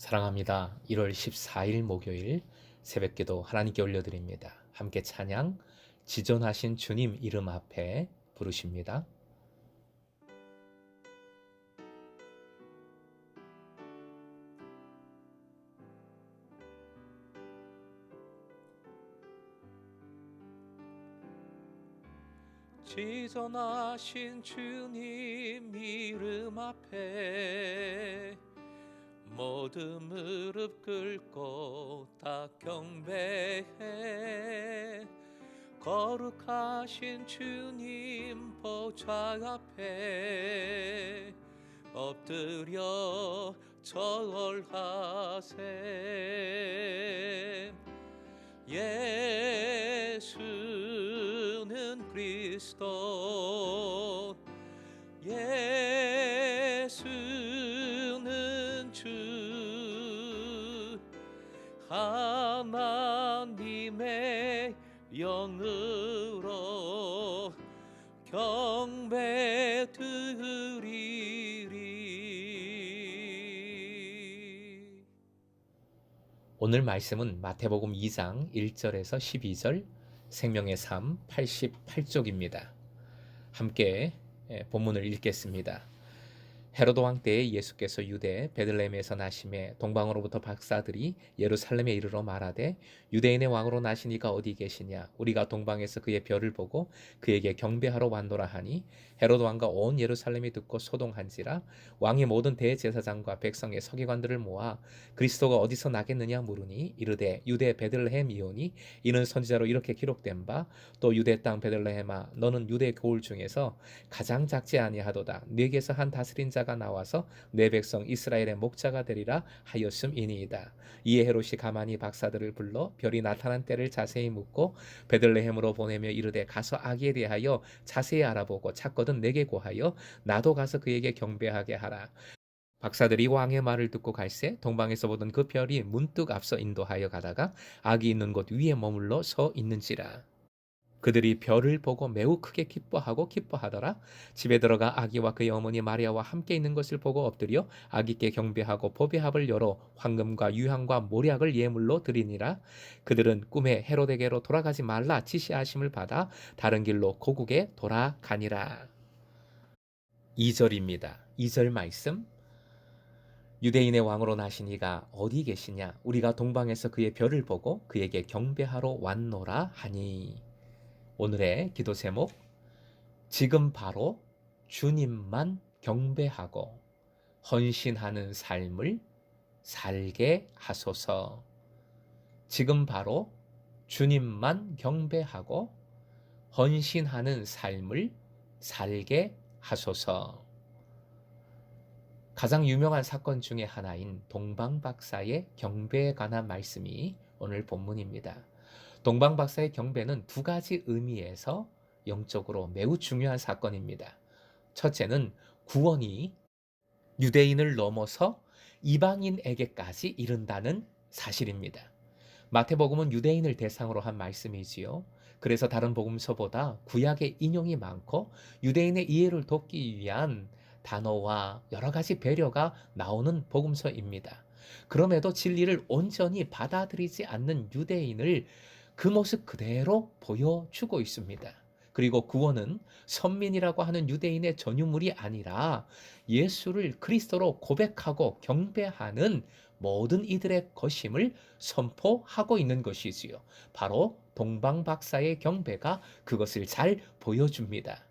사랑합니다. 1월 14일 목요일 새벽기도 하나님께 올려드립니다. 함께 찬양 지존하신 주님 이름 앞에 부르십니다. 지존하신 주님 이름 앞에 모든 무릎 꿇고 다 경배해. 거룩하신 주님 보좌 앞에 엎드려 절하세. 예수는 그리스도, 예수는 주, 하나님의 영으로 경배 드리리. 오늘 말씀은 마태복음 2장 1절에서 12절, 생명의 삶 88쪽입니다. 함께 본문을 읽겠습니다. 헤로드 왕 때에 예수께서 유대 베들레헴에서 나심에 동방으로부터 박사들이 예루살렘에 이르러 말하되 유대인의 왕으로 나시니가 어디 계시냐? 우리가 동방에서 그의 별을 보고 그에게 경배하러 왔노라 하니 헤로드 왕과 온 예루살렘이 듣고 소동한지라. 왕이 모든 대제사장과 백성의 서기관들을 모아 그리스도가 어디서 나겠느냐 물으니 이르되 유대 베들레헴이오니 이는 선지자로 이렇게 기록된 바 또 유대 땅 베들레헴아 너는 유대 고을 중에서 가장 작지 아니하도다. 네게서 한 다스린 자가 나와서 내 백성 이스라엘의 목자가 되리라 하였음이니이다. 이에 헤롯이 가만히 박사들을 불러 별이 나타난 때를 자세히 묻고 베들레헴으로 보내며 이르되 가서 아기에 대하여 자세히 알아보고 찾거든 내게 고하여 나도 가서 그에게 경배하게 하라. 박사들이 왕의 말을 듣고 갈새 동방에서 보던 그 별이 문득 앞서 인도하여 가다가 아기 있는 곳 위에 머물러 서 있는지라. 그들이 별을 보고 매우 크게 기뻐하더라. 집에 들어가 아기와 그의 어머니 마리아와 함께 있는 것을 보고 엎드려 아기께 경배하고 보배합을 열어 황금과 유향과 몰약을 예물로 드리니라. 그들은 꿈에 헤로데게로 돌아가지 말라 지시하심을 받아 다른 길로 고국에 돌아가니라. 2절입니다. 2절 말씀. 유대인의 왕으로 나신 이가 어디 계시냐? 우리가 동방에서 그의 별을 보고 그에게 경배하러 왔노라 하니. 오늘의 기도 제목, 지금 바로 주님만 경배하고 헌신하는 삶을 살게 하소서. 지금 바로 주님만 경배하고 헌신하는 삶을 살게 하소서. 가장 유명한 사건 중에 하나인 동방박사의 경배에 관한 말씀이 오늘 본문입니다. 동방박사의 경배는 두 가지 의미에서 영적으로 매우 중요한 사건입니다. 첫째는 구원이 유대인을 넘어서 이방인에게까지 이른다는 사실입니다. 마태복음은 유대인을 대상으로 한 말씀이지요. 그래서 다른 복음서보다 구약의 인용이 많고 유대인의 이해를 돕기 위한 단어와 여러 가지 배려가 나오는 복음서입니다. 그럼에도 진리를 온전히 받아들이지 않는 유대인을 그 모습 그대로 보여주고 있습니다. 그리고 구원은 선민이라고 하는 유대인의 전유물이 아니라 예수를 그리스도로 고백하고 경배하는 모든 이들의 것임을 선포하고 있는 것이지요. 바로 동방박사의 경배가 그것을 잘 보여줍니다.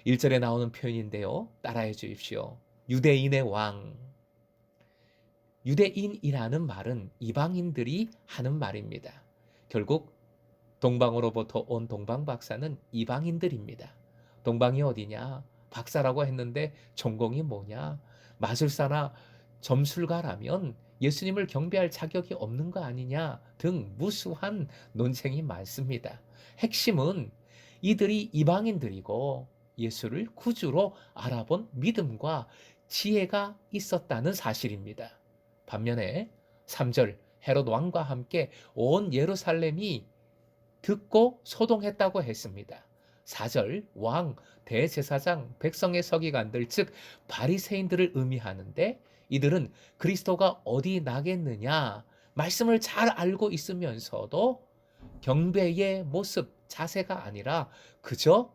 1절에 나오는 표현인데요. 따라해 주십시오. 유대인의 왕. 유대인이라는 말은 이방인들이 하는 말입니다. 결국 동방으로부터 온 동방박사는 이방인들입니다. 동방이 어디냐? 박사라고 했는데 전공이 뭐냐? 마술사나 점술가라면 예수님을 경배할 자격이 없는 거 아니냐? 등 무수한 논쟁이 많습니다. 핵심은 이들이 이방인들이고 예수를 구주로 알아본 믿음과 지혜가 있었다는 사실입니다. 반면에 3절 헤롯 왕과 함께 온 예루살렘이 듣고 소동했다고 했습니다. 4절 왕, 대제사장, 백성의 서기관들 즉 바리새인들을 의미하는데 이들은 그리스도가 어디 나겠느냐 말씀을 잘 알고 있으면서도 경배의 모습, 자세가 아니라 그저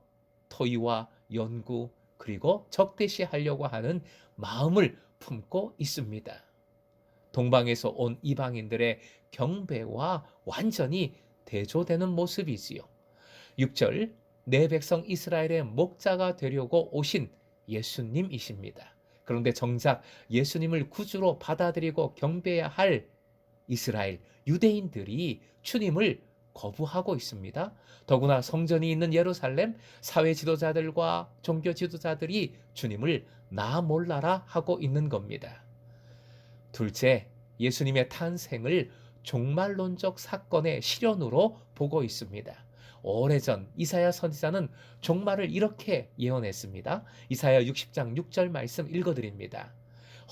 토의와 연구 그리고 적대시하려고 하는 마음을 품고 있습니다. 동방에서 온 이방인들의 경배와 완전히 대조되는 모습이지요. 6절, 내 백성 이스라엘의 목자가 되려고 오신 예수님이십니다. 그런데 정작 예수님을 구주로 받아들이고 경배해야 할 이스라엘 유대인들이 주님을 거부하고 있습니다. 더구나 성전이 있는 예루살렘 사회 지도자들과 종교 지도자들이 주님을 나 몰라라 하고 있는 겁니다. 둘째, 예수님의 탄생을 종말론적 사건의 실현으로 보고 있습니다. 오래전 이사야 선지자는 종말을 이렇게 예언했습니다. 이사야 60장 6절 말씀 읽어드립니다.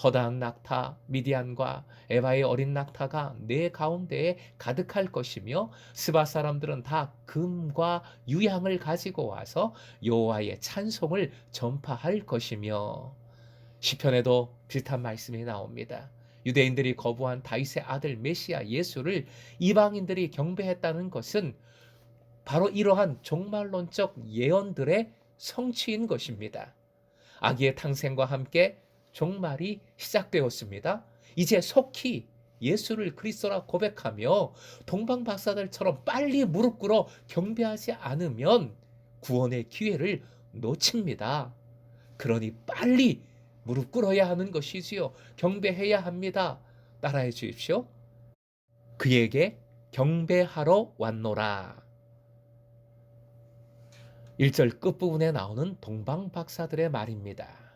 허다한 낙타 미디안과 에바의 어린 낙타가 내 가운데에 가득할 것이며 스바 사람들은 다 금과 유향을 가지고 와서 여호와의 찬송을 전파할 것이며, 시편에도 비슷한 말씀이 나옵니다. 유대인들이 거부한 다윗의 아들 메시아 예수를 이방인들이 경배했다는 것은 바로 이러한 종말론적 예언들의 성취인 것입니다. 아기의 탄생과 함께 종말이 시작되었습니다. 이제 속히 예수를 그리스도라 고백하며 동방 박사들처럼 빨리 무릎 꿇어 경배하지 않으면 구원의 기회를 놓칩니다. 그러니 빨리 무릎 꿇어야 하는 것이지요. 경배해야 합니다. 따라해 주십시오. 그에게 경배하러 왔노라. 1절 끝부분에 나오는 동방 박사들의 말입니다.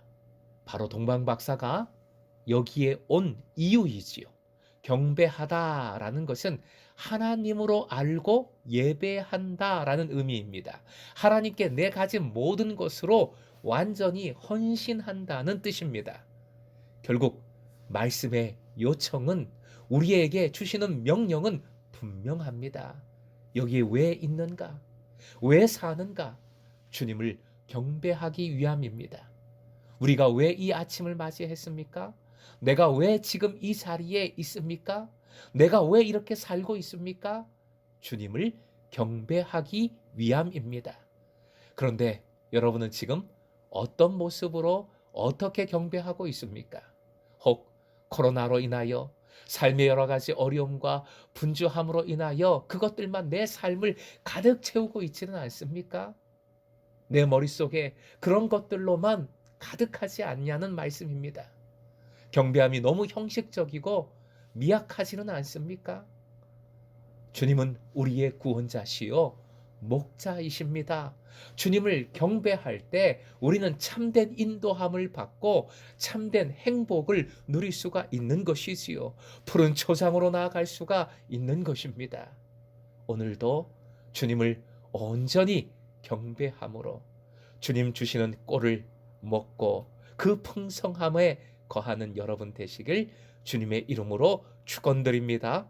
바로 동방 박사가 여기에 온 이유이지요. 경배하다라는 것은 하나님으로 알고 예배한다라는 의미입니다. 하나님께 내 가진 모든 것으로 완전히 헌신한다는 뜻입니다. 결국 말씀의 요청은, 우리에게 주시는 명령은 분명합니다. 여기에 왜 있는가? 왜 사는가? 주님을 경배하기 위함입니다. 우리가 왜 이 아침을 맞이했습니까? 내가 왜 지금 이 자리에 있습니까? 내가 왜 이렇게 살고 있습니까? 주님을 경배하기 위함입니다. 그런데 여러분은 지금 어떤 모습으로 어떻게 경배하고 있습니까? 혹 코로나로 인하여 삶의 여러 가지 어려움과 분주함으로 인하여 그것들만 내 삶을 가득 채우고 있지는 않습니까? 내 머릿속에 그런 것들로만 가득하지 않냐는 말씀입니다. 경배함이 너무 형식적이고 미약하지는 않습니까? 주님은 우리의 구원자시요 목자이십니다. 주님을 경배할 때 우리는 참된 인도함을 받고 참된 행복을 누릴 수가 있는 것이지요. 푸른 초장으로 나아갈 수가 있는 것입니다. 오늘도 주님을 온전히 경배함으로 주님 주시는 꼴을 먹고 그 풍성함에 거하는 여러분 되시길 주님의 이름으로 축원드립니다.